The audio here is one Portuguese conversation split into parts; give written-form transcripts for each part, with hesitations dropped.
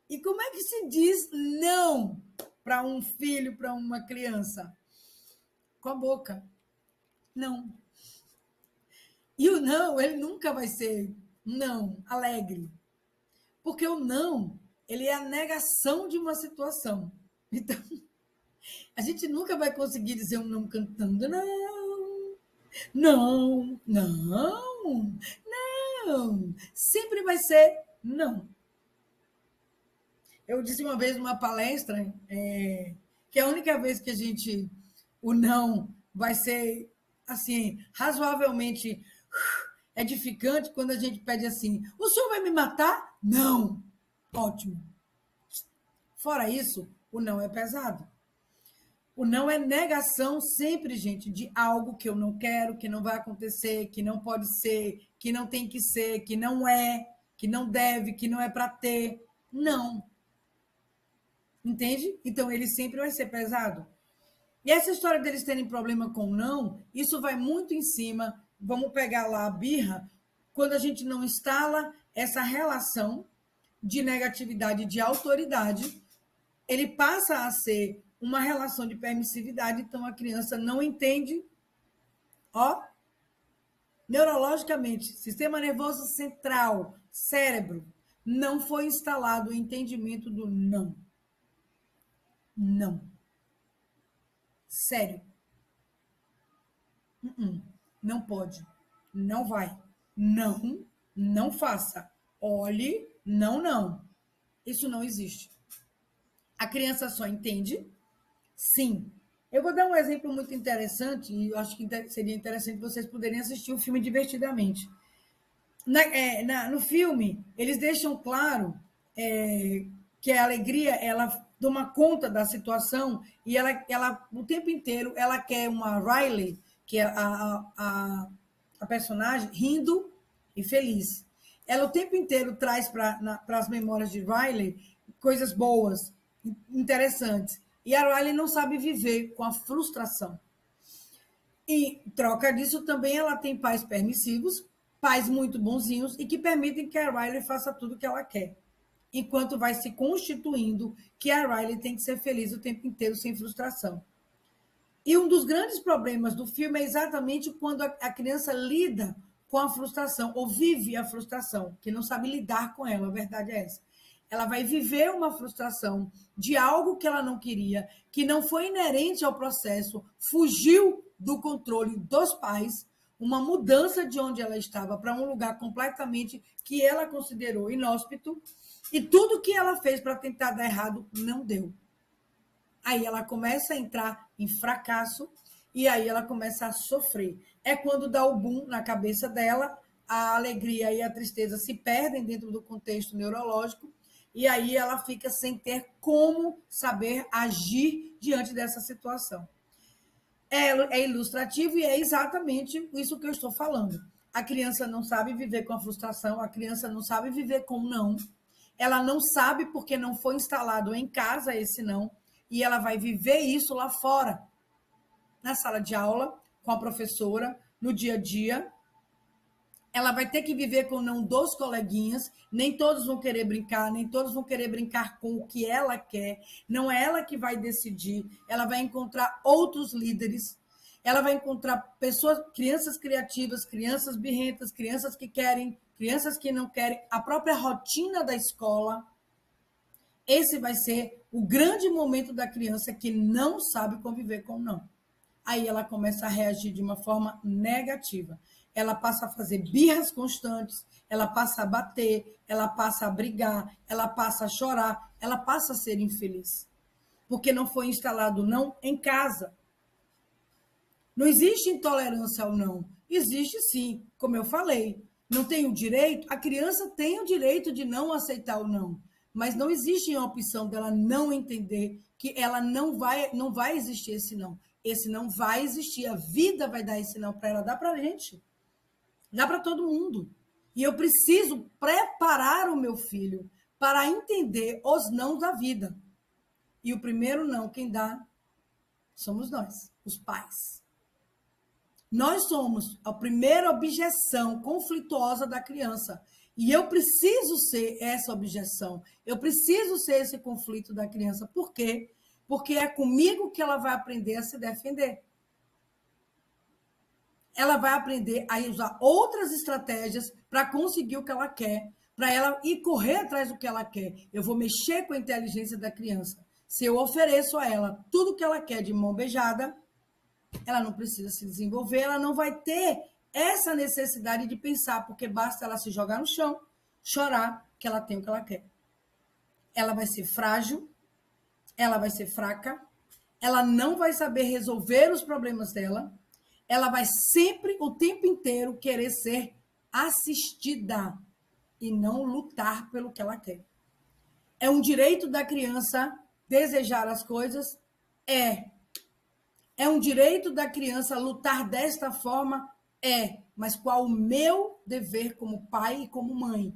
E como é que se diz não para um filho, para uma criança? Com a boca. Não. E o não, ele nunca vai ser não, alegre. Porque o não, ele é a negação de uma situação. Então, a gente nunca vai conseguir dizer um não cantando. Não, não, não, não. Sempre vai ser não. Eu disse uma vez numa palestra que a única vez que o não vai ser assim, razoavelmente edificante quando a gente pede assim: o senhor vai me matar? Não. Ótimo. Fora isso, o não é pesado. O não é negação sempre, gente, de algo que eu não quero, que não vai acontecer, que não pode ser, que não tem que ser, que não deve, que não é para ter. Não. Entende? Então ele sempre vai ser pesado. E essa história deles terem problema com não, isso vai muito em cima. Vamos pegar lá a birra, quando a gente não instala essa relação de negatividade, de autoridade, ele passa a ser uma relação de permissividade, então a criança não entende, ó, neurologicamente, sistema nervoso central, cérebro, não foi instalado o entendimento do não. Não. Sério. Não pode. Não vai. Não, não faça. Olhe, não, não. Isso não existe. A criança só entende sim. Eu vou dar um exemplo muito interessante, e eu acho que seria interessante vocês poderem assistir o filme divertidamente. No filme, eles deixam claro que a alegria ela toma conta da situação e ela o tempo inteiro ela quer uma Riley, que é a personagem, rindo e feliz. Ela o tempo inteiro traz para as memórias de Riley coisas boas, interessantes. E a Riley não sabe viver com a frustração. E, troca disso, também ela tem pais permissivos, pais muito bonzinhos e que permitem que a Riley faça tudo o que ela quer. Enquanto vai se constituindo que a Riley tem que ser feliz o tempo inteiro, sem frustração. E um dos grandes problemas do filme é exatamente quando a criança lida com a frustração, ou vive a frustração, que não sabe lidar com ela, a verdade é essa. Ela vai viver uma frustração de algo que ela não queria, que não foi inerente ao processo, fugiu do controle dos pais, uma mudança de onde ela estava para um lugar completamente que ela considerou inóspito, e tudo que ela fez para tentar dar errado não deu. Aí ela começa a entrar em fracasso e aí ela começa a sofrer. É quando dá o boom na cabeça dela, a alegria e a tristeza se perdem dentro do contexto neurológico e aí ela fica sem ter como saber agir diante dessa situação. É ilustrativo e é exatamente isso que eu estou falando. A criança não sabe viver com a frustração, a criança não sabe viver com o não, ela não sabe porque não foi instalado em casa esse não, e ela vai viver isso lá fora, na sala de aula, com a professora, no dia a dia. Ela vai ter que viver com o não dos coleguinhas, nem todos vão querer brincar, nem todos vão querer brincar com o que ela quer, não é ela que vai decidir, ela vai encontrar outros líderes, ela vai encontrar pessoas, crianças criativas, crianças birrentas, crianças que querem, crianças que não querem, a própria rotina da escola. Esse vai ser o grande momento da criança que não sabe conviver com o não. Aí ela começa a reagir de uma forma negativa. Ela passa a fazer birras constantes, ela passa a bater, ela passa a brigar, ela passa a chorar, ela passa a ser infeliz. Porque não foi instalado não em casa. Não existe intolerância ao não. Existe sim, como eu falei. Não tem o direito, a criança tem o direito de não aceitar o não. Mas não existe a opção dela não entender que ela não vai existir esse não. Esse não vai existir. A vida vai dar esse não para ela, dá para a gente. Dá para todo mundo. E eu preciso preparar o meu filho para entender os não da vida. E o primeiro não, quem dá, somos nós, os pais. Nós somos a primeira objeção conflituosa da criança. E eu preciso ser essa objeção, eu preciso ser esse conflito da criança. Por quê? Porque é comigo que ela vai aprender a se defender. Ela vai aprender a usar outras estratégias para conseguir o que ela quer, para ela ir correr atrás do que ela quer. Eu vou mexer com a inteligência da criança. Se eu ofereço a ela tudo que ela quer de mão beijada, ela não precisa se desenvolver, ela não vai ter essa necessidade de pensar, porque basta ela se jogar no chão, chorar, que ela tem o que ela quer. Ela vai ser frágil, ela vai ser fraca, ela não vai saber resolver os problemas dela, ela vai sempre, o tempo inteiro, querer ser assistida e não lutar pelo que ela quer. É um direito da criança desejar as coisas? É. É um direito da criança lutar desta forma? É. Mas qual o meu dever como pai e como mãe?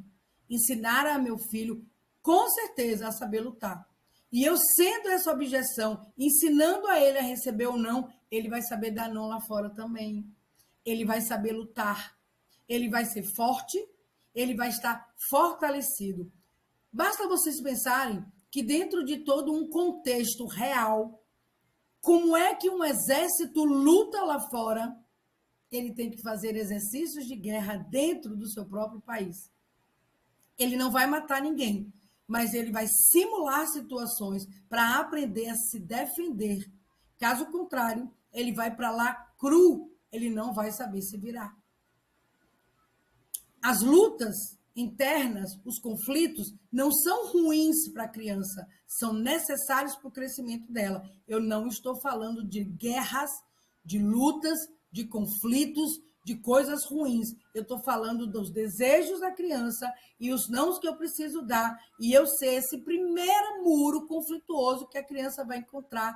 Ensinar a meu filho, com certeza, a saber lutar. E eu sendo essa objeção, ensinando a ele a receber ou não, ele vai saber dar não lá fora também. Ele vai saber lutar. Ele vai ser forte, ele vai estar fortalecido. Basta vocês pensarem que dentro de todo um contexto real, como é que um exército luta lá fora? Ele tem que fazer exercícios de guerra dentro do seu próprio país. Ele não vai matar ninguém, mas ele vai simular situações para aprender a se defender. Caso contrário, ele vai para lá cru, ele não vai saber se virar. As lutas internas, os conflitos, não são ruins para a criança, são necessários para o crescimento dela. Eu não estou falando de guerras, de lutas, de conflitos, de coisas ruins. Eu estou falando dos desejos da criança e os nãos que eu preciso dar. E eu ser esse primeiro muro conflituoso que a criança vai encontrar,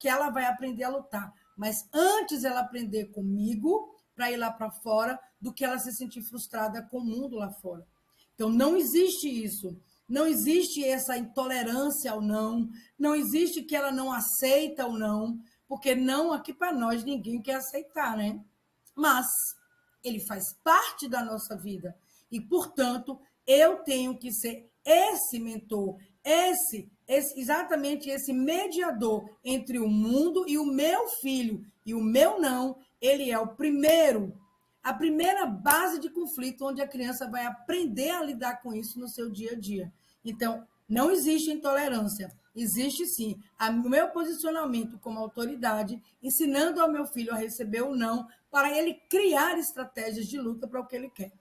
que ela vai aprender a lutar. Mas antes ela aprender comigo, para ir lá para fora, do que ela se sentir frustrada com o mundo lá fora. Então, não existe isso. Não existe essa intolerância ao não. Não existe que ela não aceita o não. Porque não, aqui para nós, ninguém quer aceitar, né? Mas ele faz parte da nossa vida. E, portanto, eu tenho que ser esse mentor, exatamente esse mediador entre o mundo e o meu filho. E o meu não, ele é a primeira base de conflito onde a criança vai aprender a lidar com isso no seu dia a dia. Então, não existe intolerância. Existe sim o meu posicionamento como autoridade, ensinando ao meu filho a receber o não, para ele criar estratégias de luta para o que ele quer.